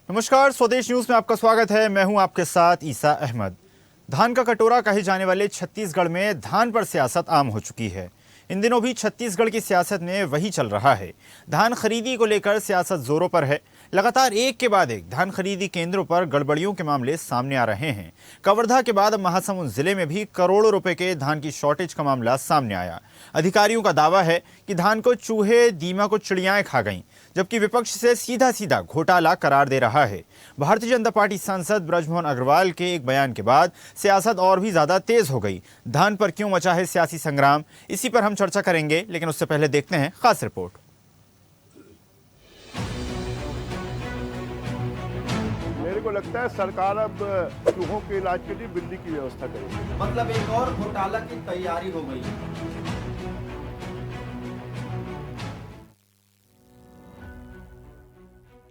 नमस्कार, स्वदेश न्यूज में आपका स्वागत है। मैं हूं आपके साथ ईसा अहमद। धान का कटोरा कहे जाने वाले छत्तीसगढ़ में धान पर सियासत आम हो चुकी है। इन दिनों भी छत्तीसगढ़ की सियासत में वही चल रहा है। धान खरीदी को लेकर सियासत जोरों पर है। लगातार एक के बाद एक धान खरीदी केंद्रों पर गड़बड़ियों के मामले सामने आ रहे हैं। कवर्धा के बाद अब महासमुंद जिले में भी करोड़ों रुपए के धान की शॉर्टेज का मामला सामने आया। अधिकारियों का दावा है कि धान को चूहे, दीमक और चिड़ियाएं खा गईं, जबकि विपक्ष से सीधा सीधा घोटाला करार दे रहा है। भारतीय जनता पार्टी सांसद बृजमोहन अग्रवाल के एक बयान के बाद सियासत और भी ज्यादा तेज हो गई। धान पर क्यों मचा है सियासी संग्राम, इसी पर हम चर्चा करेंगे, लेकिन उससे पहले देखते हैं खास रिपोर्ट। मेरे को लगता है सरकार अब चूहों के इलाज के लिए बिल्ली की व्यवस्था करेगी। मतलब एक और घोटाला की तैयारी हो गई है।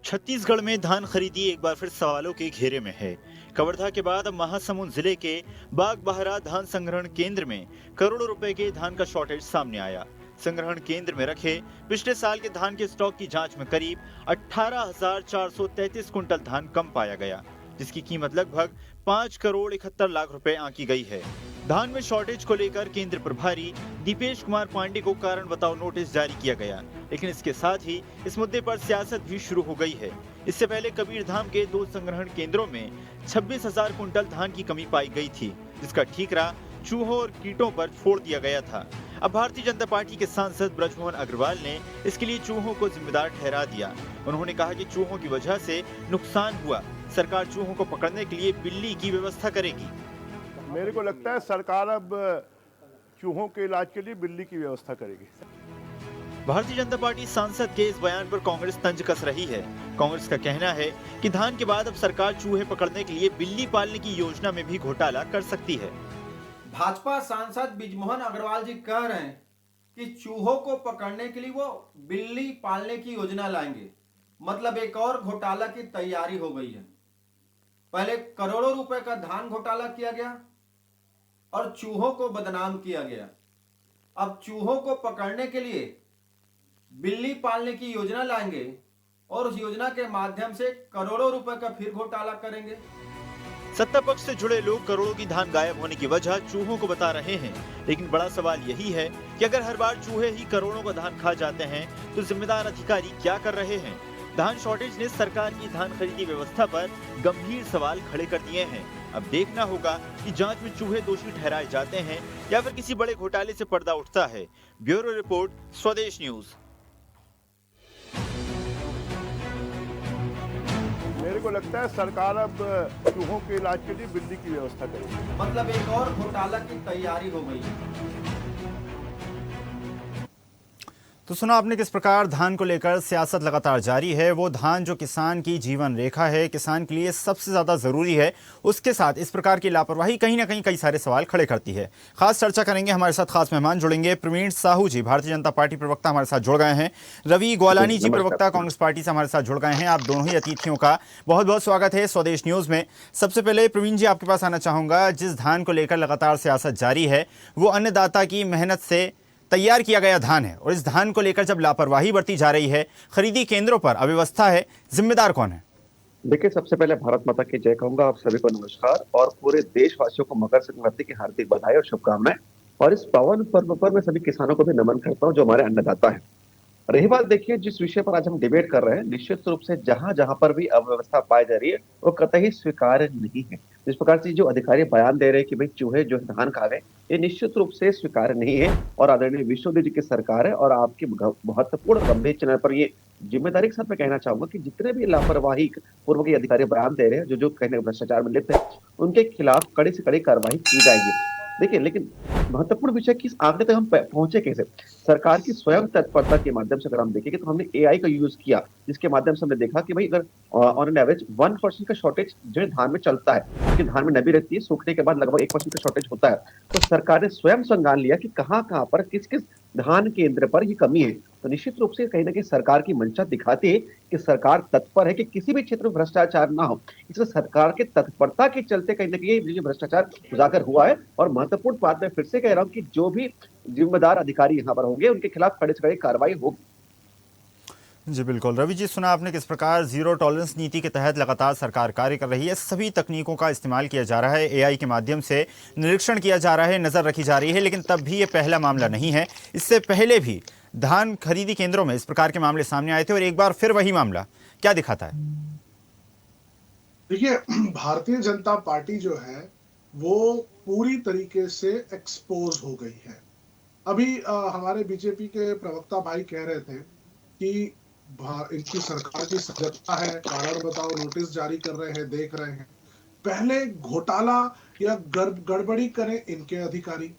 छत्तीसगढ़ में धान खरीदी एक बार फिर सवालों के घेरे में है। कवर्धा के बाद अब महासमुंद जिले के बागबाहरा धान संग्रहण केंद्र में करोड़ों रुपए के धान का शॉर्टेज सामने आया। संग्रहण केंद्र में रखे पिछले साल के धान के स्टॉक की जांच में करीब 18,433 कुंटल धान कम पाया गया, जिसकी कीमत लगभग 5,71,00,000 रुपए आंकी गई है। धान में शॉर्टेज को लेकर केंद्र प्रभारी दीपेश कुमार पांडे को कारण बताओ नोटिस जारी किया गया, लेकिन इसके साथ ही इस मुद्दे पर सियासत भी शुरू हो गई है। इससे पहले कबीरधाम के 2 संग्रहण केंद्रों में 26,000 कुंटल धान की कमी पाई गई थी, जिसका ठीकरा चूहों और कीटों पर छोड़ दिया गया था। अब भारतीय जनता पार्टी के सांसद बृजमोहन अग्रवाल ने इसके लिए चूहों को जिम्मेदार ठहरा दिया। उन्होंने कहा कि चूहों की वजह से नुकसान हुआ, सरकार चूहों को पकड़ने के लिए बिल्ली की व्यवस्था करेगी। मेरे को लगता है सरकार अब चूहों के इलाज के लिए बिल्ली की व्यवस्था करेगी। भारतीय जनता पार्टी सांसद के इस बयान पर कांग्रेस तंज कस रही है। कांग्रेस का कहना है कि धान के बाद अब सरकार चूहे पकड़ने के लिए बिल्ली पालने की योजना में भी घोटाला कर सकती है। भाजपा सांसद बृजमोहन अग्रवाल जी कह रहे हैं कि चूहों को पकड़ने के लिए वो बिल्ली पालने की योजना लाएंगे। मतलब एक और घोटाला की तैयारी हो गई है। पहले करोड़ों रुपए का धान घोटाला किया गया और चूहों को बदनाम किया गया। अब चूहों को पकड़ने के लिए बिल्ली पालने की योजना लाएंगे और उस योजना के माध्यम से करोड़ों रुपए का फिर घोटाला करेंगे। सत्ता पक्ष से जुड़े लोग करोड़ों की धान गायब होने की वजह चूहों को बता रहे हैं, लेकिन बड़ा सवाल यही है कि अगर हर बार चूहे ही करोड़ों का धान खा जाते हैं तो जिम्मेदार अधिकारी क्या कर रहे हैं। धान शॉर्टेज ने सरकार की धान खरीदी व्यवस्था पर गंभीर सवाल खड़े कर दिए हैं। अब देखना होगा कि जांच में चूहे दोषी ठहराए जाते हैं या फिर किसी बड़े घोटाले से पर्दा उठता है। ब्यूरो रिपोर्ट, स्वदेश न्यूज। मेरे को लगता है सरकार अब चूहों के इलाज के लिए बिल्ली की व्यवस्था करेगी। मतलब एक और घोटाला की तैयारी हो गई है। तो सुना आपने किस प्रकार धान को लेकर सियासत लगातार जारी है। वो धान जो किसान की जीवन रेखा है, किसान के लिए सबसे ज़्यादा ज़रूरी है, उसके साथ इस प्रकार की लापरवाही कहीं ना कहीं कई सारे सवाल खड़े करती है। खास चर्चा करेंगे, हमारे साथ खास मेहमान जुड़ेंगे। प्रवीण साहू जी, भारतीय जनता पार्टी प्रवक्ता, हमारे साथ जुड़ गए हैं। रवि ग्वालानी जी, प्रवक्ता, कांग्रेस पार्टी से हमारे साथ जुड़ गए हैं। आप दोनों ही अतिथियों का बहुत बहुत स्वागत है स्वदेश न्यूज़ में। सबसे पहले प्रवीण जी, आपके पास आना चाहूँगा। जिस धान को लेकर लगातार सियासत जारी है, वो अन्नदाता की मेहनत से तैयार किया गया धान है, और इस धान को लेकर जब लापरवाही बरती जा रही है, खरीदी केंद्रों पर अव्यवस्था है, जिम्मेदार कौन है? देखिए, सबसे पहले भारत माता की जय कहूंगा। आप सभी को नमस्कार और पूरे देशवासियों को मकर संक्रांति की हार्दिक बधाई और शुभकामनाएं। और इस पावन पर्व पर मैं सभी किसानों को भी नमन करता हूं जो हमारे अन्नदाता हैं। रही बात, देखिए, जिस विषय पर आज हम डिबेट कर रहे हैं, निश्चित रूप से जहां जहां पर भी अव्यवस्था पाई जा रही है वो कतई स्वीकार्य नहीं है। जिस प्रकार से जो अधिकारी बयान दे रहे हैं कि भाई चूहे जो धान खा गए, ये निश्चित रूप से स्वीकार्य नहीं है। और आदरणीय विश्वदेव जी की सरकार है और आपकी महत्वपूर्ण गंभीर चैनल पर ये जिम्मेदारी के साथ मैं कहना चाहूंगा कि जितने भी लापरवाही पूर्व के अधिकारी बयान दे रहे हैं, जो कहने भ्रष्टाचार में लिप्त है, उनके खिलाफ कड़ी से कड़ी कार्रवाई की जाएगी। देखिए, लेकिन महत्वपूर्ण विषय कि आगे तक हम पहुंचे कैसे। सरकार की स्वयं तत्परता के माध्यम से अगर हम देखेंगे तो हमने एआई का यूज किया, जिसके माध्यम से हमने देखा कि भाई अगर ऑन एन एवरेज 1% का शॉर्टेज जो है धान में चलता है, क्योंकि धान में नमी रहती है, सूखने के बाद लगभग 1% का शॉर्टेज होता है। तो सरकार ने स्वयं संज्ञान लिया कि कहाँ पर किस किस धान केंद्र पर ये कमी है। तो निश्चित रूप से कहीं ना कहीं सरकार की मंशा दिखाती है कि सरकार तत्पर है कि किसी भी क्षेत्र में भ्रष्टाचार ना हो। इसलिए सरकार के तत्परता के चलते कहीं ना कहीं भ्रष्टाचार उजागर हुआ है। और महत्वपूर्ण बात मैं फिर से कह रहा हूं कि जो भी जिम्मेदार अधिकारी यहाँ पर होंगे उनके खिलाफ कड़े से कड़ी कार्रवाई होगी। जी बिल्कुल। रवि जी, सुना आपने किस प्रकार जीरो टॉलरेंस नीति के तहत लगातार सरकार कार्य कर रही है। सभी तकनीकों का इस्तेमाल किया जा रहा है, एआई के माध्यम से निरीक्षण किया जा रहा है, नज़र रखी जा रही है। लेकिन तब भी ये पहला मामला नहीं है। इससे पहले भी धान खरीदी केंद्रों में इस प्रकार के मामले सामने आए थे और एक बार फिर वही मामला क्या दिखाता है? देखिए, भारतीय जनता पार्टी जो है वो पूरी तरीके से एक्सपोज हो गई है। अभी हमारे बीजेपी के प्रवक्ता भाई कह रहे थे कि इनकी सरकार की सजगता है, कारण बताओ नोटिस जारी कर रहे हैं, देख रहे हैं। पहले घोटाला या गड़बड़ी करें इनके अधिकारी,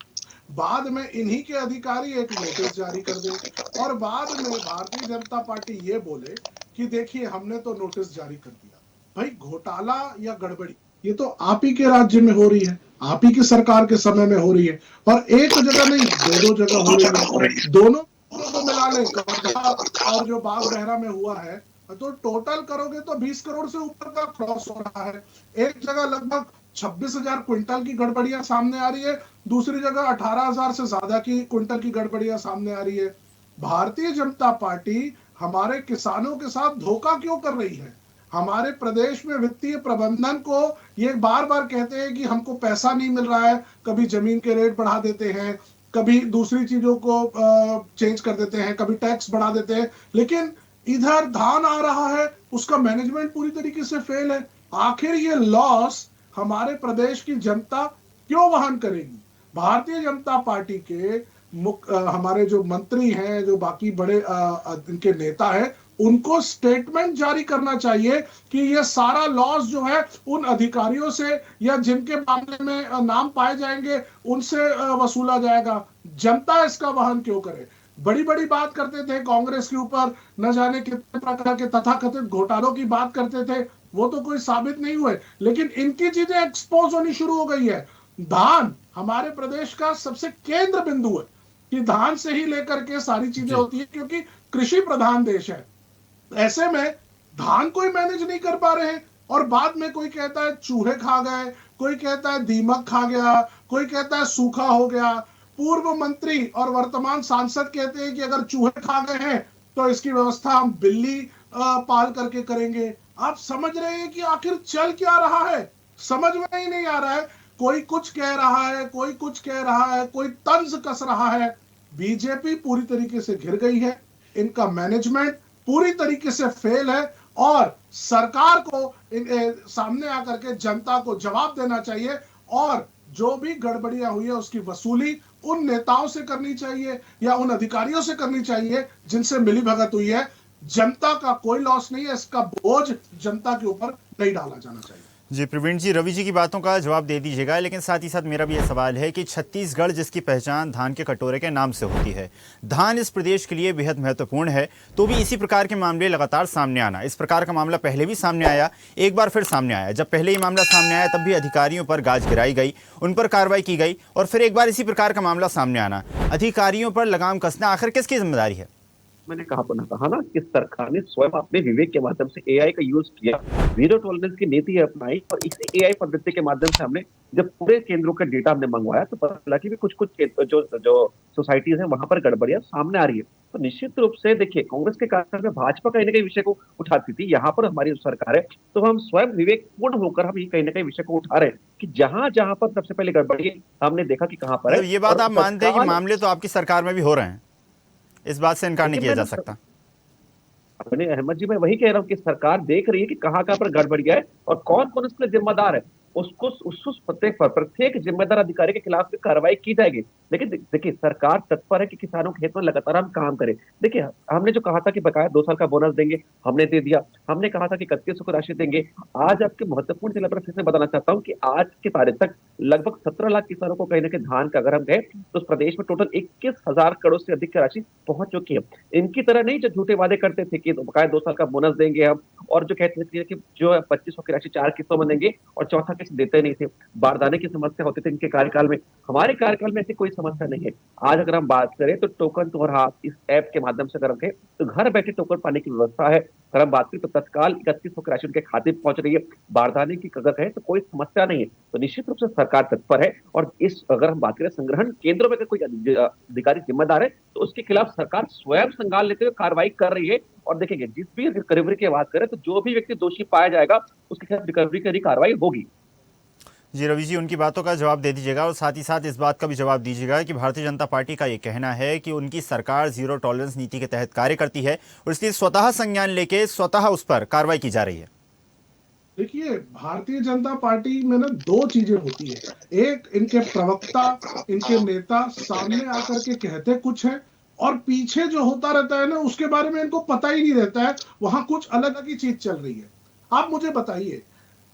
बाद में इन्हीं के अधिकारी एक नोटिस जारी कर दें और बाद में भारतीय जनता पार्टी ये बोले कि देखिए हमने तो नोटिस जारी कर दिया। भाई, घोटाला या गड़बड़ी ये तो आप ही के राज्य में हो रही है, आप ही की सरकार के समय में हो रही है, और एक जगह नहीं दो जगह हो रही है। दोनों को मिला लें, कवर्धा और जो बाग बहरा में हुआ है, तो टोटल करोगे तो 20 करोड़ से ऊपर का क्रॉस हो रहा है। एक जगह लगभग 26,000 क्विंटल की गड़बड़ियां सामने आ रही है, दूसरी जगह 18,000 से ज्यादा की क्विंटल की गड़बड़ियां सामने आ रही है। भारतीय जनता पार्टी हमारे किसानों के साथ धोखा क्यों कर रही है? हमारे प्रदेश में वित्तीय प्रबंधन को ये बार बार कहते हैं कि हमको पैसा नहीं मिल रहा है, कभी जमीन के रेट बढ़ा देते हैं, कभी दूसरी चीजों को चेंज कर देते हैं, कभी टैक्स बढ़ा देते हैं, लेकिन इधर धान आ रहा है उसका मैनेजमेंट पूरी तरीके से फेल है। आखिर ये लॉस हमारे प्रदेश की जनता क्यों वहन करेगी? भारतीय जनता पार्टी के हमारे जो मंत्री हैं, जो बाकी बड़े इनके नेता हैं, उनको स्टेटमेंट जारी करना चाहिए कि ये सारा लॉस जो है उन अधिकारियों से या जिनके मामले में नाम पाए जाएंगे उनसे वसूला जाएगा। जनता इसका वहन क्यों करे? बड़ी बड़ी बात करते थे कांग्रेस के ऊपर, न जाने कितने प्रकार के तथाकथित घोटालों की बात करते थे, वो तो कोई साबित नहीं हुए, लेकिन इनकी चीजें एक्सपोज होनी शुरू हो गई है। धान हमारे प्रदेश का सबसे केंद्र बिंदु है कि धान से ही लेकर के सारी चीजें होती है, क्योंकि कृषि प्रधान देश है। ऐसे में धान कोई मैनेज नहीं कर पा रहे हैं, और बाद में कोई कहता है चूहे खा गए, कोई कहता है दीमक खा गया, कोई कहता है सूखा हो गया। पूर्व मंत्री और वर्तमान सांसद कहते हैं कि अगर चूहे खा गए हैं तो इसकी व्यवस्था हम बिल्ली पाल करके करेंगे। आप समझ रहे हैं कि आखिर चल क्या रहा है? समझ में ही नहीं आ रहा है। कोई कुछ कह रहा है, कोई कुछ कह रहा है, कोई तंज कस रहा है। बीजेपी पूरी तरीके से घिर गई है, इनका मैनेजमेंट पूरी तरीके से फेल है, और सरकार को सामने आकर के जनता को जवाब देना चाहिए, और जो भी गड़बड़ियां हुई है उसकी वसूली उन नेताओं से करनी चाहिए या उन अधिकारियों से करनी चाहिए जिनसे मिलीभगत हुई है। जनता का कोई लॉस नहीं है, इसका बोझ जनता के ऊपर नहीं डाला जाना चाहिए। जी प्रवीण जी, रवि जी की बातों का जवाब दे दीजिएगा, लेकिन साथ ही साथ मेरा भी ये सवाल है कि छत्तीसगढ़ जिसकी पहचान धान के कटोरे के नाम से होती है, धान इस प्रदेश के लिए बेहद महत्वपूर्ण है, तो भी इसी प्रकार के मामले लगातार सामने आना, इस प्रकार का मामला पहले भी सामने आया, एक बार फिर सामने आया। जब पहले ही मामला सामने आया तब भी अधिकारियों पर गाज गिराई गई, उन पर कार्रवाई की गई, और फिर एक बार इसी प्रकार का मामला सामने आना, अधिकारियों पर लगाम कसना आखिर किसकी जिम्मेदारी है? मैंने कहा ना कि सरकार ने स्वयं अपने विवेक के माध्यम से एआई का यूज किया, जीरो टॉलरेंस की नीति अपनाई, और इसी एआई पद्धति के माध्यम से हमने जब पूरे केंद्रों का डेटा हमने मंगवाया तो पता चला कि भी कुछ जो सोसाइटीज हैं वहां पर गड़बड़ियां सामने आ रही है। तो निश्चित रूप से देखिए, कांग्रेस के कार्यकाल में भाजपा कहीं ना कहीं विषय को उठाती थी, यहाँ पर हमारी सरकार है, तो हम स्वयं विवेकपूर्ण होकर हम कहीं ना कहीं विषय को उठा रहे हैं कि जहां जहां पर सबसे पहले गड़बड़ी हमने देखा कि कहां पर है। ये बात आप मानते हैं कि मामले तो आपकी सरकार में भी हो रहे हैं, इस बात से इनकार नहीं किया जा सकता? अपने अहमद जी, मैं वही कह रहा हूँ कि सरकार देख रही है कि कहाँ पर गड़बड़ियां है और कौन कौन इसके लिए जिम्मेदार है। उसको उस प्रत्येक जिम्मेदार अधिकारी के खिलाफ भी कार्रवाई की जाएगी। लेकिन देखिए, सरकार तत्पर है कि किसानों के हित में लगातार हम काम करें। देखिए, हमने जो कहा था कि बकाया 2 साल का बोनस देंगे, हमने दे दिया। हमने कहा था कि 3100 की राशि देंगे। आज आपके महत्वपूर्ण जिला पर फिर से बताना चाहता हूँ कि आज की तारीख तक लगभग 17 लाख किसानों को कहीं ना कहीं धान का, अगर हम गए तो उस प्रदेश में टोटल 21,000 करोड़ से अधिक की राशि पहुंच चुकी है। इनकी तरह नहीं जो झूठे वादे करते थे कि बकाया 2 साल का बोनस देंगे हम, और जो कहते थे कि जो 2500 की राशि 4 किस्तों में देंगे और चौथा किस्त देते नहीं थे। बारदाने की समस्या होती थी इनके कार्यकाल में। हमारे कार्यकाल में ऐसी कोई समस्या नहीं है। आज अगर हम बात करें तो टोकन तुम्हारा हाथ इस ऐप के माध्यम से अगर रखें तो घर बैठे टोकन पाने की व्यवस्था है। अगर हम बात करें तो तत्काल 3100 की राशि उनके खाते में पहुंच रही है। बारदाने की अगर कहें तो कोई समस्या नहीं है, तो निश्चित रूप से सरकार तत्पर है। और इस अगर हम बात करें संग्रहण केंद्रों में अगर कोई अधिकारी जिम्मेदार है तो उसके खिलाफ सरकार स्वयं संज्ञान लेते हुए कार्रवाई कर रही है। और देखेंगे जिस भी रिकवरी की बात करें तो जो भी व्यक्ति दोषी पाया जाएगा उसके खिलाफ रिकवरी की कार्रवाई होगी। जी रवि जी, उनकी बातों का जवाब दे दीजिएगा और साथ ही साथ इस बात का भी जवाब दीजिएगा कि भारतीय जनता पार्टी का ये कहना है कि उनकी सरकार जीरो टॉलरेंस नीति के तहत कार्य करती है और इसलिए स्वतः संज्ञान लेके स्वतः उस पर कार्रवाई की जा रही है। देखिए, भारतीय जनता पार्टी में ना दो चीजें होती है। एक, इनके प्रवक्ता, इनके नेता सामने आकर के कहते कुछ है और पीछे जो होता रहता है ना उसके बारे में इनको पता ही नहीं रहता है, वहां कुछ अलग ही चीज चल रही है। आप मुझे बताइए,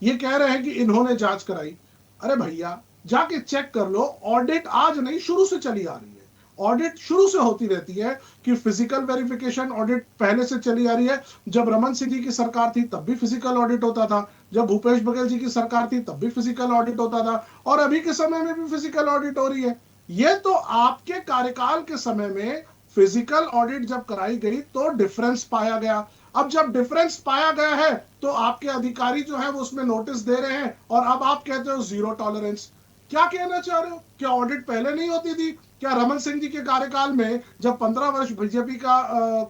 ये कह रहे हैं कि इन्होंने जांच कराई। अरे भैया, जाके चेक कर लो, ऑडिट आज नहीं शुरू से चली आ रही है। ऑडिट शुरू से होती रहती है कि फिजिकल वेरिफिकेशन ऑडिट पहले से चली आ रही है। जब रमन सिंह जी की सरकार थी तब भी फिजिकल ऑडिट होता था, जब भूपेश बघेल जी की सरकार थी तब भी फिजिकल ऑडिट होता था, और अभी के समय में भी फिजिकल ऑडिट हो रही है। ये तो आपके कार्यकाल के समय में फिजिकल ऑडिट जब कराई गई तो डिफरेंस पाया गया। अब जब डिफरेंस पाया गया है तो आपके अधिकारी जो है वो उसमें नोटिस दे रहे हैं और अब आप कहते हो जीरो टॉलरेंस। क्या कहना चाह रहे हो? क्या ऑडिट पहले नहीं होती थी? क्या रमन सिंह जी के कार्यकाल में जब 15 वर्ष बीजेपी का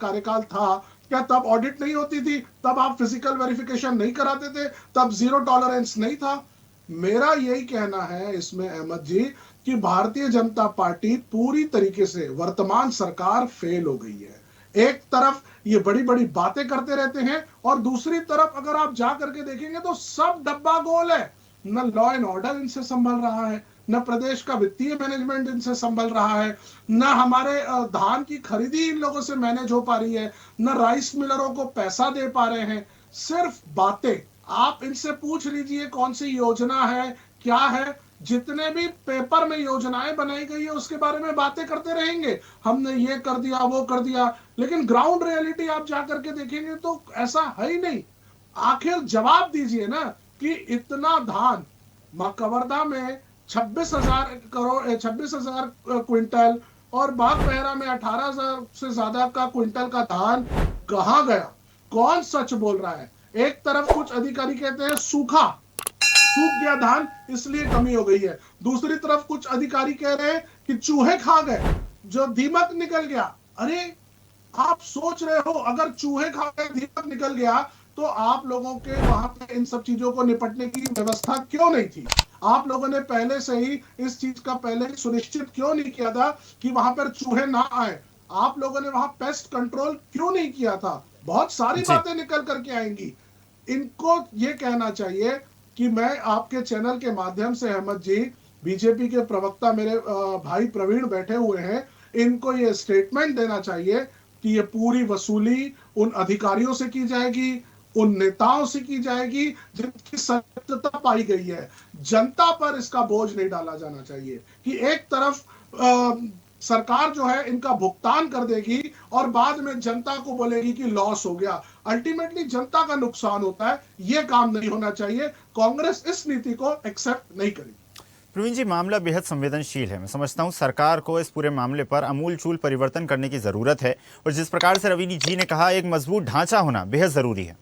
कार्यकाल था, क्या तब ऑडिट नहीं होती थी? तब आप फिजिकल वेरिफिकेशन नहीं कराते थे? तब जीरो टॉलरेंस नहीं था? मेरा यही कहना है इसमें अहमद जी कि भारतीय जनता पार्टी पूरी तरीके से, वर्तमान सरकार फेल हो गई है। एक तरफ ये बड़ी बड़ी बातें करते रहते हैं और दूसरी तरफ अगर आप जा करके देखेंगे तो सब डब्बा गोल है। न लॉ एंड ऑर्डर इनसे संभल रहा है, न प्रदेश का वित्तीय मैनेजमेंट इनसे संभल रहा है, न हमारे धान की खरीदी इन लोगों से मैनेज हो पा रही है, न राइस मिलरों को पैसा दे पा रहे हैं। सिर्फ बातें। आप इनसे पूछ लीजिए कौन सी योजना है, क्या है। जितने भी पेपर में योजनाएं बनाई गई है उसके बारे में बातें करते रहेंगे, हमने ये कर दिया वो कर दिया, लेकिन ग्राउंड रियलिटी आप जाकर के देखेंगे तो ऐसा है ही नहीं। आखिर जवाब दीजिए ना कि इतना धान कवर्धा में 26,000 करोड़ 26,000 क्विंटल और बागबहरा में 18,000 से ज्यादा का क्विंटल का धान कहां गया? कौन सच बोल रहा है? एक तरफ कुछ अधिकारी कहते हैं सूख गया धान इसलिए कमी हो गई है, दूसरी तरफ कुछ अधिकारी कह रहे हैं कि चूहे खा गए, जो दीमक निकल गया। अरे आप सोच रहे हो अगर चूहे खा गए, दीमक निकल गया तो आप लोगों के वहां पे इन सब चीजों को निपटने की व्यवस्था क्यों नहीं थी? आप लोगों ने पहले से ही इस चीज का पहले सुनिश्चित क्यों नहीं किया था कि वहां पर चूहे ना आए? आप लोगों ने वहां पेस्ट कंट्रोल क्यों नहीं किया था? बहुत सारी बातें निकल करके आएंगी। इनको ये कहना चाहिए कि मैं आपके चैनल के माध्यम से, अहमद जी, बीजेपी के प्रवक्ता मेरे भाई प्रवीण बैठे हुए हैं, इनको ये स्टेटमेंट देना चाहिए कि ये पूरी वसूली उन अधिकारियों से की जाएगी, उन नेताओं से की जाएगी जिनकी सत्यता पाई गई है। जनता पर इसका बोझ नहीं डाला जाना चाहिए कि एक तरफ सरकार जो है इनका भुगतान कर देगी और बाद में जनता को बोलेगी कि लॉस हो गया। अल्टीमेटली जनता का नुकसान होता है, ये काम नहीं होना चाहिए। कांग्रेस इस नीति को एक्सेप्ट नहीं करेगी। प्रवीण जी, मामला बेहद संवेदनशील है। मैं समझता हूं सरकार को इस पूरे मामले पर आमूलचूल परिवर्तन करने की जरूरत है और जिस प्रकार से रवि जी ने कहा, एक मजबूत ढांचा होना बेहद जरूरी है।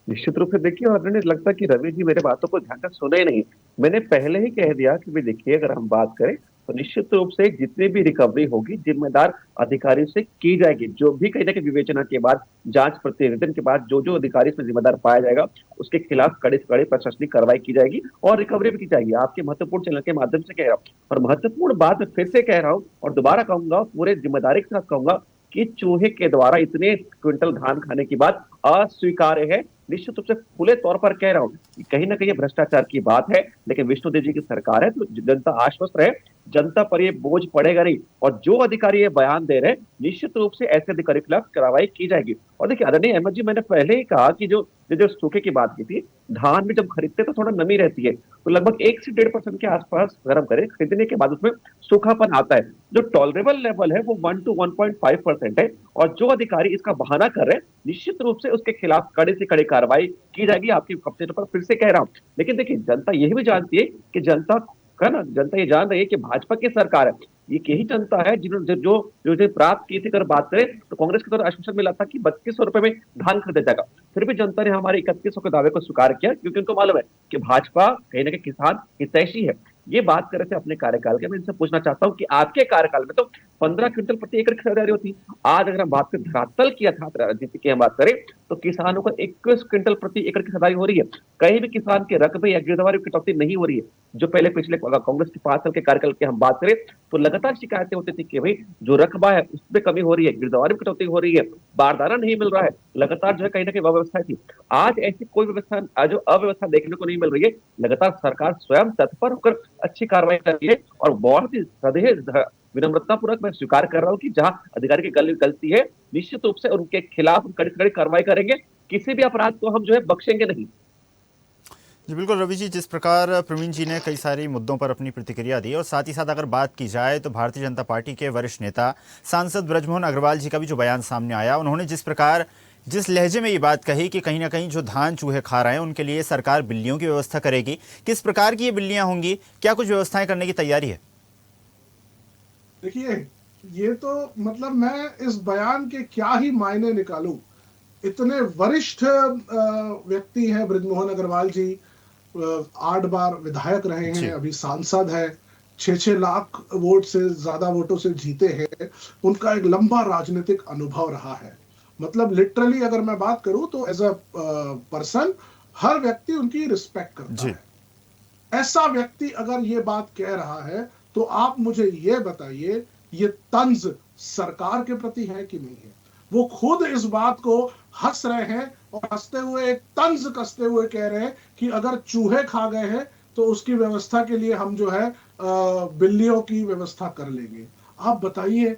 निश्चित रूप से देखिए, और मुझे लगता है कि रवि जी मेरे बातों को ध्यान से सुने नहीं। मैंने पहले ही कह दिया कि भाई देखिए, अगर हम बात करें तो निश्चित रूप से जितनी भी रिकवरी होगी जिम्मेदार अधिकारियों से की जाएगी। जो भी कहीं ना कहीं विवेचना के बाद, जांच प्रतिवेदन के बाद जो जो अधिकारी इसमें जिम्मेदार पाया जाएगा उसके खिलाफ कड़ी से कड़ी प्रशासनिक कार्रवाई की जाएगी और रिकवरी भी की जाएगी। आपके महत्वपूर्ण चैनल के माध्यम से कह रहा हूँ, और महत्वपूर्ण बात मैं फिर से कह रहा हूँ और दोबारा कहूंगा, पूरे जिम्मेदारी के साथ कहूंगा कि चूहे के द्वारा इतने क्विंटल धान खाने की बात अस्वीकार्य है। निश्चित रूप से खुले तौर पर कह रहा हूं कि कहीं ना कहीं भ्रष्टाचार की बात है, लेकिन विष्णुदेव जी की सरकार है तो जनता आश्वस्त रहे, जनता पर ये बोझ पड़ेगा नहीं। और जो अधिकारी ये बयान दे रहे हैं, निश्चित रूप से ऐसे अधिकारी के खिलाफ कार्रवाई की जाएगी। और देखिए आदरणीय अहमद जी, मैंने पहले ही कहा कि जो सूखे की बात की थी, धान में जब खरीदते तो थोड़ा नमी रहती है, तो लगभग 1 से 1.5% के आसपास अगर हम करें, खरीदने के बाद उसमें सूखापन आता है। जो टॉलरेबल लेवल है वो 1 to 1.5% है। और जो अधिकारी इसका बहाना कर रहे हैं, निश्चित रूप से उसके खिलाफ कड़े से कड़ी कार्रवाई की जाएगी। आपकी अपने पर फिर से कह रहा हूं, लेकिन देखिए जनता यही भी जानती है कि जनता ये जान रही है कि भाजपा की सरकार है, ये यही जनता है जिन्होंने जो प्राप्त की थी। अगर बात करें तो कांग्रेस की तरफ आश्वासन मिला था कि 3200 रुपए में धान खरीदा जाएगा, फिर भी जनता ने हमारे 3100 के दावे को स्वीकार किया, क्योंकि उनको मालूम है कि भाजपा कहीं ना कहीं किसान हितैषी है। ये बात कर रहे थे अपने कार्यकाल के। मैं इनसे पूछना चाहता हूँ कि आपके कार्यकाल में तो 15 क्विंटल प्रति एकड़ की खरीदारी होती। आज अगर हम बात करें धरातल की यथार्थ राजनीति की हम बात करें तो किसानों को 21 क्विंटल प्रति एकड़ की खरीदारी हो रही है। कहीं भी किसान के रकबे या गिरदावरी की कटौती नहीं हो रही है। जो पहले पिछले कांग्रेस के 5 साल के कार्यकाल की हम बात करें तो लगातार शिकायतें होती थी कि भाई जो रकबा है उसमें कमी हो रही है, गिरदावरी में कटौती हो रही है, बारदाना नहीं मिल रहा है, लगातार जो है कहीं ना कहीं व्यवस्था थी। आज ऐसी कोई व्यवस्था जो अव्यवस्था देखने को नहीं मिल रही है। लगातार सरकार स्वयं तत्पर होकर अच्छी कार्रवाई कर रही है और बहुत ही सदैव विनम्रता पूर्वक मैं स्वीकार कर रहा हूं कि जहां अधिकारी की गलती है निश्चित रूप से उनके खिलाफ कड़ी से कड़ी कार्रवाई करेंगे। किसी भी अपराध को हम जो है बख्शेंगे नहीं। जी बिल्कुल रवि जी, जिस प्रकार प्रवीण जी ने कई सारे मुद्दों पर अपनी प्रतिक्रिया दी और साथ ही साथ अगर बात की जाए तो भारतीय जनता पार्टी के वरिष्ठ नेता सांसद बृजमोहन अग्रवाल जी का भी जो बयान सामने आया, उन्होंने जिस लहजे में ये बात कही कि कहीं ना कहीं जो धान चूहे खा रहे हैं उनके लिए सरकार बिल्लियों की व्यवस्था करेगी। किस प्रकार की ये बिल्लियां होंगी, क्या कुछ व्यवस्थाएं करने की तैयारी है? देखिए, ये तो मतलब मैं इस बयान के क्या ही मायने निकालूं। इतने वरिष्ठ व्यक्ति हैं बृजमोहन अग्रवाल जी, 8 बार विधायक रहे हैं, अभी सांसद है, 6-6 लाख वोट से ज्यादा वोटों से जीते हैं। उनका एक लंबा राजनीतिक अनुभव रहा है। मतलब लिटरली अगर मैं बात करूं तो एज अ पर्सन हर व्यक्ति उनकी रिस्पेक्ट करता है। ऐसा व्यक्ति अगर ये बात कह रहा है तो आप मुझे ये बताइए, ये तंज सरकार के प्रति है कि नहीं है? वो खुद इस बात को हंस रहे हैं और हंसते हुए एक तंज कसते हुए कह रहे हैं कि अगर चूहे खा गए हैं तो उसकी व्यवस्था के लिए हम जो है बिल्लियों की व्यवस्था कर लेंगे। आप बताइए,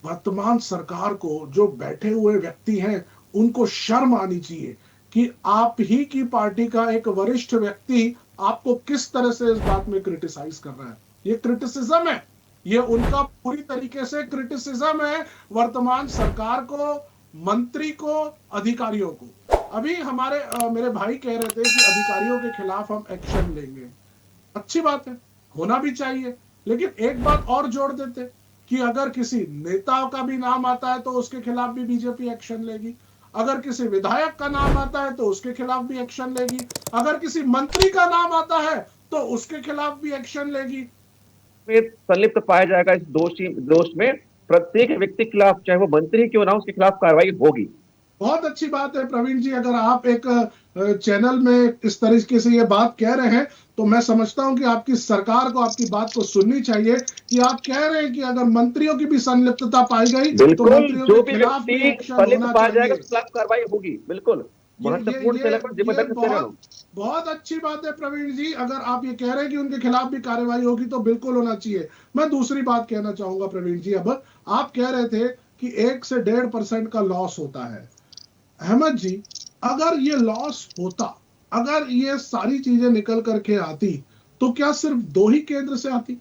वर्तमान सरकार को जो बैठे हुए व्यक्ति हैं उनको शर्म आनी चाहिए कि आप ही की पार्टी का एक वरिष्ठ व्यक्ति आपको किस तरह से इस बात में क्रिटिसाइज कर रहा है। ये क्रिटिसिज्म है, ये उनका पूरी तरीके से क्रिटिसिज्म है वर्तमान सरकार को, मंत्री को, अधिकारियों को। अभी मेरे भाई कह रहे थे कि अधिकारियों के खिलाफ हम एक्शन लेंगे। अच्छी बात है, होना भी चाहिए, लेकिन एक बात और जोड़ देते कि अगर किसी नेता का भी नाम आता है तो उसके खिलाफ भी बीजेपी एक्शन लेगी, अगर किसी विधायक का नाम आता है तो उसके खिलाफ भी एक्शन लेगी, अगर किसी मंत्री का नाम आता है तो उसके खिलाफ भी एक्शन लेगी। संलिप्त पाया जाएगा इस दोष में, प्रत्येक व्यक्ति के खिलाफ, चाहे वो मंत्री क्यों ना, उसके खिलाफ कार्रवाई होगी। बहुत अच्छी बात है प्रवीण जी, अगर आप एक चैनल में इस तरीके से ये बात कह रहे हैं तो मैं समझता हूं कि आपकी सरकार को आपकी बात को सुननी चाहिए कि आप कह रहे हैं कि अगर मंत्रियों की भी संलिप्तता पाई गई तो मंत्रियों जो के भी खिलाफ भी व्यक्ति एक्शन संलिप्त होना पाया जाएगा चाहिए। उसके खिलाफ कार्रवाई होगी। बिल्कुल बहुत अच्छी बात है प्रवीण जी, अगर आप ये कह रहे हैं कि उनके खिलाफ भी कार्रवाई होगी तो बिल्कुल होना चाहिए। मैं दूसरी बात कहना चाहूंगा प्रवीण जी, अब आप कह रहे थे कि 1 से 1.5% का लॉस होता है। अहमद जी, अगर ये लॉस होता, अगर ये सारी चीजें निकल करके आती तो क्या सिर्फ 2 ही केंद्र से आती?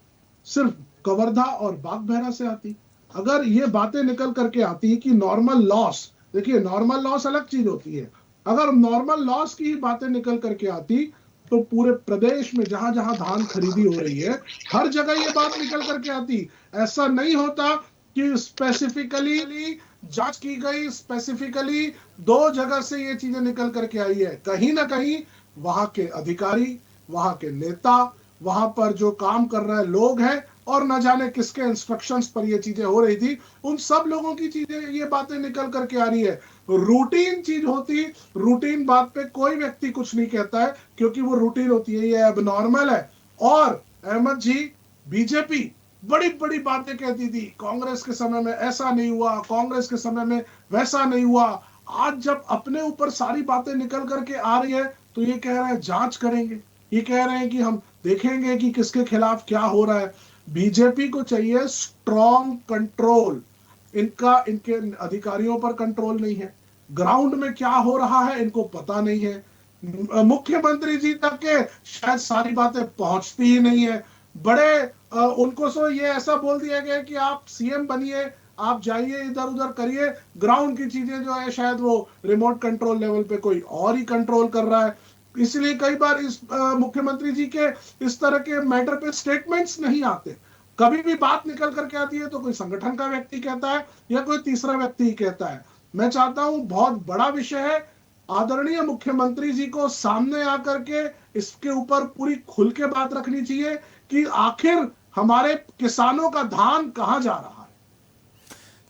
सिर्फ कवर्धा और बागबहरा से आती? अगर ये बातें निकल करके आती कि नॉर्मल लॉस, देखिए नॉर्मल लॉस अलग चीज होती है, अगर नॉर्मल लॉस की ही बातें निकल करके आती तो पूरे प्रदेश में जहां जहां धान खरीदी हो रही है हर जगह ये बात निकल करके आती। ऐसा नहीं होता कि स्पेसिफिकली जांच की गई, स्पेसिफिकली 2 जगह से ये चीजें निकल करके आई है। कहीं ना कहीं वहां के अधिकारी, वहां के नेता, वहां पर जो काम कर रहे लोग हैं और न जाने किसके इंस्ट्रक्शंस पर ये चीजें हो रही थी, उन सब लोगों की चीजें, ये बातें निकल करके आ रही है। रूटीन चीज होती, रूटीन बात पे कोई व्यक्ति कुछ नहीं कहता है क्योंकि वो रूटीन होती है, ये एबनॉर्मल है। और अहमद जी, बीजेपी बड़ी बड़ी बातें कहती थी, कांग्रेस के समय में ऐसा नहीं हुआ, कांग्रेस के समय में वैसा नहीं हुआ। आज जब अपने ऊपर सारी बातें निकल करके आ रही है तो ये कह रहे हैं जांच करेंगे, ये कह रहे हैं कि हम देखेंगे कि किसके खिलाफ क्या हो रहा है। बीजेपी को चाहिए स्ट्रॉन्ग कंट्रोल, इनके अधिकारियों पर कंट्रोल नहीं है, ग्राउंड में क्या हो रहा है इनको पता नहीं है, मुख्यमंत्री जी तक के शायद सारी बातें पहुंचती ही नहीं है। बड़े उनको सो ये ऐसा बोल दिया गया कि आप सीएम बनिए, आप जाइए इधर उधर करिए, ग्राउंड की चीजें जो है शायद वो रिमोट कंट्रोल लेवल पे कोई और ही कंट्रोल कर रहा है। इसलिए कई बार इस मुख्यमंत्री जी के इस तरह के मैटर पे स्टेटमेंट्स नहीं आते। कभी भी बात निकल करके आती है तो कोई संगठन का व्यक्ति कहता है या कोई तीसरा व्यक्ति ही कहता है। मैं चाहता हूं, बहुत बड़ा विषय है, आदरणीय मुख्यमंत्री जी को सामने आकर के इसके ऊपर पूरी खुल के बात रखनी चाहिए कि आखिर हमारे किसानों का धान कहां जा रहा है।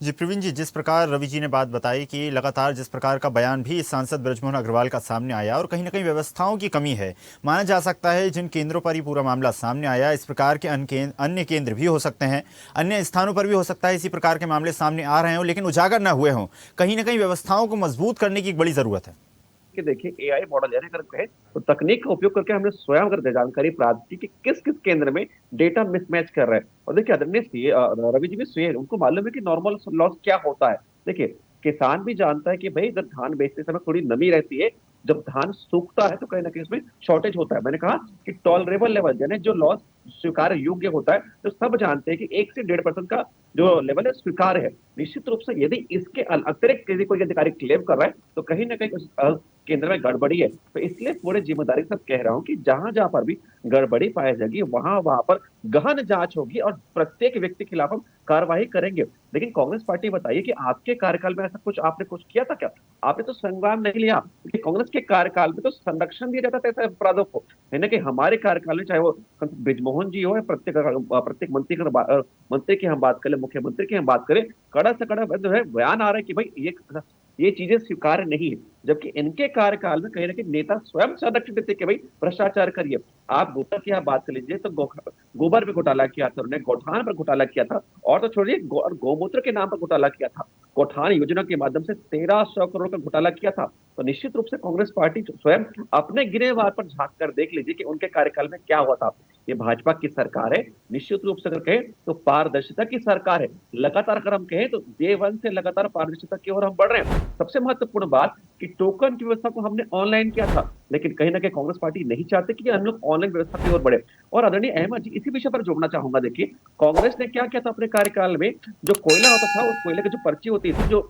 जी प्रवीण जी, जिस प्रकार रवि जी ने बात बताई कि लगातार जिस प्रकार का बयान भी सांसद बृजमोहन अग्रवाल का सामने आया और कहीं ना कहीं व्यवस्थाओं की कमी है, माना जा सकता है जिन केंद्रों पर ये पूरा मामला सामने आया, इस प्रकार के अन्य केंद्र भी हो सकते हैं, अन्य स्थानों पर भी हो सकता है इसी प्रकार के मामले सामने आ रहे हों लेकिन उजागर ना हुए हों। कहीं ना कहीं व्यवस्थाओं को मजबूत करने की एक बड़ी जरूरत है। कि देखिए एआई मॉडल यानी अगर कहे तो तकनीक का उपयोग करके हमने स्वयं अगर जानकारी प्राप्त की कि किस किस केंद्र में डेटा मिसमैच कर रहा है। और देखिए आदरणीय रवि जी भी स्वयं उनको मालूम है कि नॉर्मल लॉस क्या होता है। देखिए किसान भी जानता है कि भाई अगर धान बेचते समय थोड़ी नमी रहती है, जब धान सूखता है तो कहीं ना कहीं उसमें शॉर्टेज होता है। मैंने कहा कि टॉलरेबल लेवल यानी जो लॉस स्वीकार योग्य होता है, तो सब जानते हैं कि 1 से 1.5% का जो लेवल है स्वीकार है। निश्चित रूप से यदि इसके अतिरिक्त यदि कोई अधिकारी क्लेम कर रहा है तो कहीं ना कहीं उस केंद्र में गड़बड़ी है। तो इसलिए पूरे जिम्मेदारी से कह रहा हूं कि जहां जहां पर भी गड़बड़ी पाई जाएगी वहां वहां पर गहन जांच होगी और प्रत्येक व्यक्ति के खिलाफ हम कार्रवाई करेंगे। लेकिन कांग्रेस पार्टी बताइए कि आपके कार्यकाल में ऐसा कुछ आपने कुछ किया था क्या? आपने तो संग्राम नहीं लिया, क्योंकि कांग्रेस के कार्यकाल में तो संरक्षण दिया जाता था ऐसे अपराधों को, है ना। कि हमारे कार्यकाल में चाहे वो बृजमोहन जी हो या प्रत्येक मंत्री की हम बात करें, मुख्यमंत्री की हम बात करें, कड़ा से कड़ा जो है बयान आ रहा है कि भाई ये चीजें स्वीकार्य नहीं है। जबकि इनके कार्यकाल में कहीं ना कहीं नेता स्वयं संरक्षण देते कि भाई भ्रष्टाचार करिए। आप गोबर की आप बात कर लीजिए तो गोबर पे घोटाला किया था उन्होंने, गौठान पर घोटाला किया था, और तो छोड़िए गौमूत्र के नाम पर घोटाला किया था। गौठान योजना के माध्यम से 1300 करोड़ का घोटाला किया था। तो निश्चित रूप से कांग्रेस पार्टी स्वयं अपने गिरेबार पर झांक कर देख लीजिए कि उनके कार्यकाल में क्या हुआ था। ये भाजपा की सरकार है, निश्चित रूप से अगर कहें तो पारदर्शिता की सरकार है। लगातार अगर हम कहें तो डे 1 से लगातार पारदर्शिता की ओर हम बढ़ रहे हैं। सबसे महत्वपूर्ण बात कि टोकन की व्यवस्था को हमने ऑनलाइन किया था, लेकिन कहीं ना कहीं कांग्रेस पार्टी नहीं चाहती कि हम लोग ऑनलाइन व्यवस्था की ओर बढ़े। और आदरणीय अहमद जी, इसी विषय पर जोड़ना चाहूंगा। देखिए कांग्रेस ने क्या किया था अपने कार्यकाल में, जो कोयला होता था, उस कोयले की जो पर्ची होती थी, जो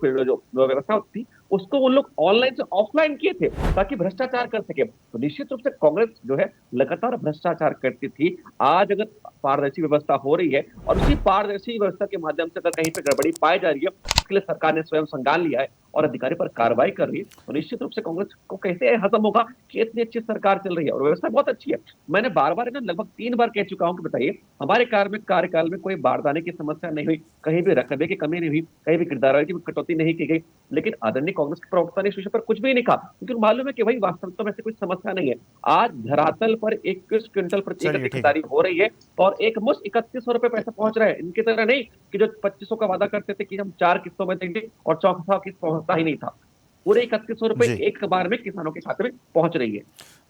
व्यवस्था होती थी, उसको उन लोग ऑनलाइन से ऑफलाइन किए थे ताकि भ्रष्टाचार कर सके। तो निश्चित रूप से कांग्रेस जो है लगातार भ्रष्टाचार करती थी। आज अगर पारदर्शी व्यवस्था हो रही है और उसी पारदर्शी व्यवस्था के माध्यम से अगर कहीं पे गड़बड़ी पाई जा रही है, इसके लिए सरकार ने स्वयं संज्ञान लिया है और अधिकारी पर कार्रवाई कर रही है, तो निश्चित रूप से कांग्रेस को कैसे हजम होगा कि इतनी अच्छी सरकार चल रही है और व्यवस्था बहुत अच्छी है। मैंने बार बार लगभग 3 बार कह चुका हूं कि बताइए हमारे कार्यकाल में कोई बारदाने की समस्या नहीं हुई, कहीं भी रकबे की कमी नहीं हुई, कहीं भी किरदार की कटौती नहीं की गई। लेकिन आदरणीय कांग्रेस के प्रवक्ता ने इस विषय पर कुछ भी नहीं कहा, क्योंकि मालूम है कि भाई वास्तविकता में ऐसी कोई समस्या नहीं है। आज धरातल पर 21 क्विंटल प्रति एकड़ की खरीदारी हो रही है और एक मुश्त 3100 रुपए पैसा पहुंच रहा है। इनकी तरह नहीं कि जो 2500 का वादा करते थे कि हम 4 किस्तों में देंगे और 4 किस्त पहुंचता ही नहीं था। पूरे 3100 रुपए एक बार में किसानों के खाते में पहुंच रही है।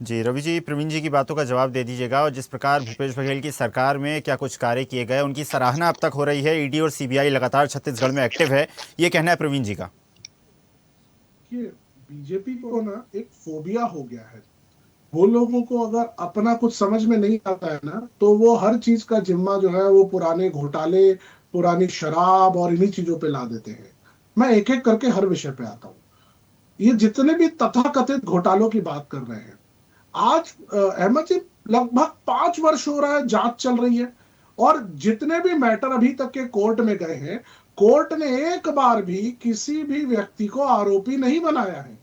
जी रवि जी, प्रवीण जी की बातों का जवाब दे दीजिएगा। और जिस प्रकार भूपेश बघेल की सरकार में क्या कुछ कार्य किए गए, उनकी सराहना अब तक हो रही है। ईडी और सीबीआई लगातार छत्तीसगढ़ में एक्टिव है, ये कहना है प्रवीण जी का। बीजेपी को ना एक फोबिया हो गया है। वो लोगों को अगर अपना कुछ समझ में नहीं आता है ना, तो वो हर चीज का जिम्मा जो है वो पुराने घोटाले, पुरानी शराब और इन्हीं चीजों पे ला देते हैं। मैं एक एक करके हर विषय पे आता हूँ। ये जितने भी तथाकथित घोटालों की बात कर रहे हैं, आज अहमद जी लगभग 5 वर्ष हो रहा है जांच चल रही है, और जितने भी मैटर अभी तक के कोर्ट में गए हैं, कोर्ट ने एक बार भी किसी भी व्यक्ति को आरोपी नहीं बनाया है।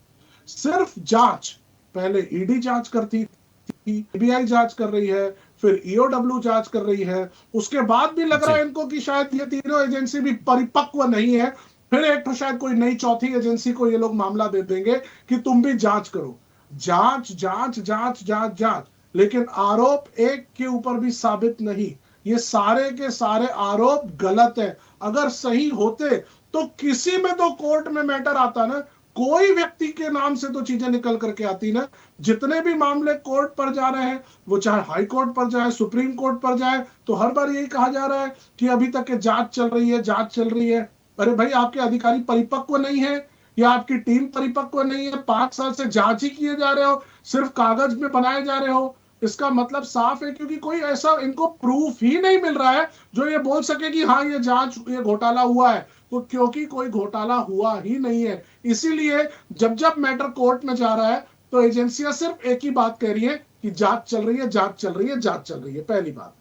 सिर्फ जांच, पहले ईडी जांच करती थी, सीबीआई जांच कर रही है, फिर ईओडब्ल्यू जांच कर रही है। उसके बाद भी लग रहा है इनको कि शायद ये तीनों एजेंसी भी परिपक्व नहीं है। फिर एक तो शायद कोई नई चौथी एजेंसी को ये लोग मामला दे देंगे कि तुम भी जांच करो। जांच जांच जांच जांच जांच, लेकिन आरोप एक के ऊपर भी साबित नहीं। ये सारे के सारे आरोप गलत है। अगर सही होते तो किसी में तो कोर्ट में मैटर आता ना, कोई व्यक्ति के नाम से तो चीजें निकल करके आती ना। जितने भी मामले कोर्ट पर जा रहे हैं, वो चाहे हाई कोर्ट पर जाए, सुप्रीम कोर्ट पर जाए, तो हर बार यही कहा जा रहा है कि अभी तक के जांच चल रही है, जांच चल रही है। अरे भाई, आपके अधिकारी परिपक्व नहीं है या आपकी टीम परिपक्व नहीं है? 5 साल से जांच ही किए जा रहे हो, सिर्फ कागज में बनाए जा रहे हो। इसका मतलब साफ है, क्योंकि कोई ऐसा इनको प्रूफ ही नहीं मिल रहा है जो ये बोल सके कि हाँ ये जांच, ये घोटाला हुआ है। तो क्योंकि कोई घोटाला हुआ ही नहीं है, इसीलिए जब जब मैटर कोर्ट में जा रहा है तो एजेंसियां सिर्फ एक ही बात कह रही है कि जांच चल रही है, जांच चल रही है, जांच चल रही है। पहली बात।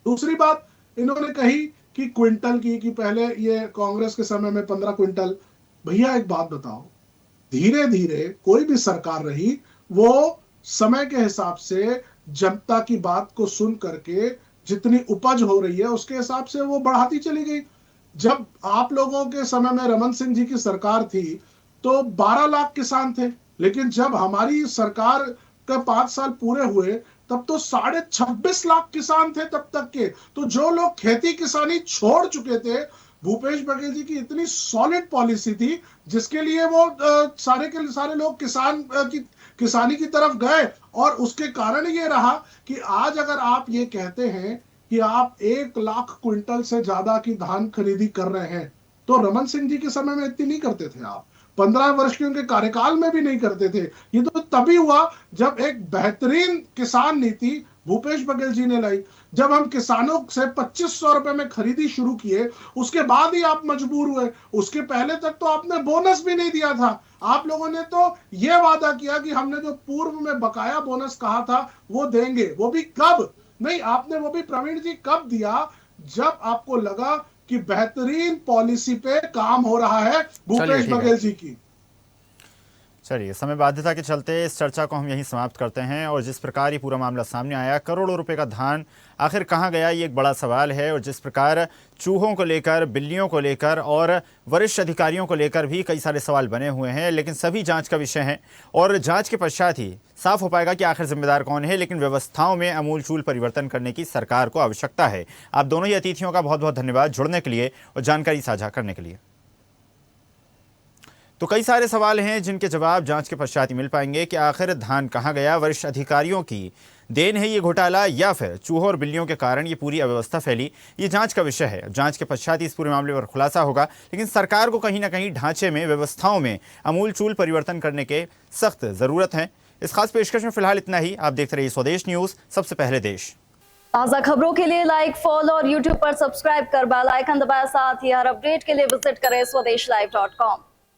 दूसरी बात, इन्होंने कही कि क्विंटल की, कि पहले ये कांग्रेस के समय में 15 क्विंटल। भैया एक बात बताओ, धीरे धीरे कोई भी सरकार रही वो समय के हिसाब से जनता की बात को सुन करके जितनी उपज हो रही है उसके हिसाब से वो बढ़ाती चली गई। जब आप लोगों के समय में रमन सिंह जी की सरकार थी तो 12 लाख किसान थे, लेकिन जब हमारी सरकार के 5 साल पूरे हुए तब तो 26.5 लाख किसान थे तब तक के। तो जो लोग खेती किसानी छोड़ चुके थे, भूपेश बघेल जी की इतनी सॉलिड पॉलिसी थी जिसके लिए वो सारे के सारे लोग किसानी की तरफ गए, और उसके कारण ये रहा कि आज अगर आप ये कहते हैं कि आप 1 लाख क्विंटल से ज्यादा की धान खरीदी कर रहे हैं, तो रमन सिंह जी के समय में इतनी नहीं करते थे आप, 15 वर्ष के उनके कार्यकाल में भी नहीं करते थे। ये तो तभी हुआ जब एक बेहतरीन किसान नीति भूपेश बघेल जी ने लाई। जब हम किसानों से 2500 रुपए में खरीदी शुरू किए उसके बाद ही आप मजबूर हुए, उसके पहले तक तो आपने बोनस भी नहीं दिया था। आप लोगों ने तो यह वादा किया कि हमने जो पूर्व में बकाया बोनस कहा था वो देंगे, वो भी कब नहीं, आपने वो भी प्रवीण जी कब दिया, जब आपको लगा कि बेहतरीन पॉलिसी पे काम हो रहा है भूपेश बघेल जी की। चलिए, समय बाध्यता के चलते इस चर्चा को हम यहीं समाप्त करते हैं। और जिस प्रकार ये पूरा मामला सामने आया, करोड़ों रुपए का धान आखिर कहाँ गया, ये एक बड़ा सवाल है। और जिस प्रकार चूहों को लेकर, बिल्लियों को लेकर और वरिष्ठ अधिकारियों को लेकर भी कई सारे सवाल बने हुए हैं, लेकिन सभी जांच का विषय है और जांच के पश्चात ही साफ हो पाएगा कि आखिर जिम्मेदार कौन है। लेकिन व्यवस्थाओं में आमूलचूल परिवर्तन करने की सरकार को आवश्यकता है। आप दोनों ही अतिथियों का बहुत बहुत धन्यवाद जुड़ने के लिए और जानकारी साझा करने के लिए। तो कई सारे सवाल हैं जिनके जवाब जांच के पश्चात ही मिल पाएंगे कि आखिर धान कहां गया, वरिष्ठ अधिकारियों की देन है ये घोटाला या फिर चूहों और बिल्लियों के कारण ये पूरी अव्यवस्था फैली, ये जांच का विषय है। जांच के पश्चात ही इस पूरे मामले पर खुलासा होगा। लेकिन सरकार को कहीं ना कहीं ढांचे में, व्यवस्थाओं में आमूलचूल परिवर्तन करने के सख्त जरूरत है। इस खास पेशकश में फिलहाल इतना ही। आप देखते रहिए स्वदेश न्यूज, सबसे पहले देश। ताज़ा खबरों के लिए लाइक, फॉलो और यूट्यूब पर सब्सक्राइब कर बेल आइकन दबाएं। साथ ही हर अपडेट के लिए विजिट करें स्वदेशलाइव.com।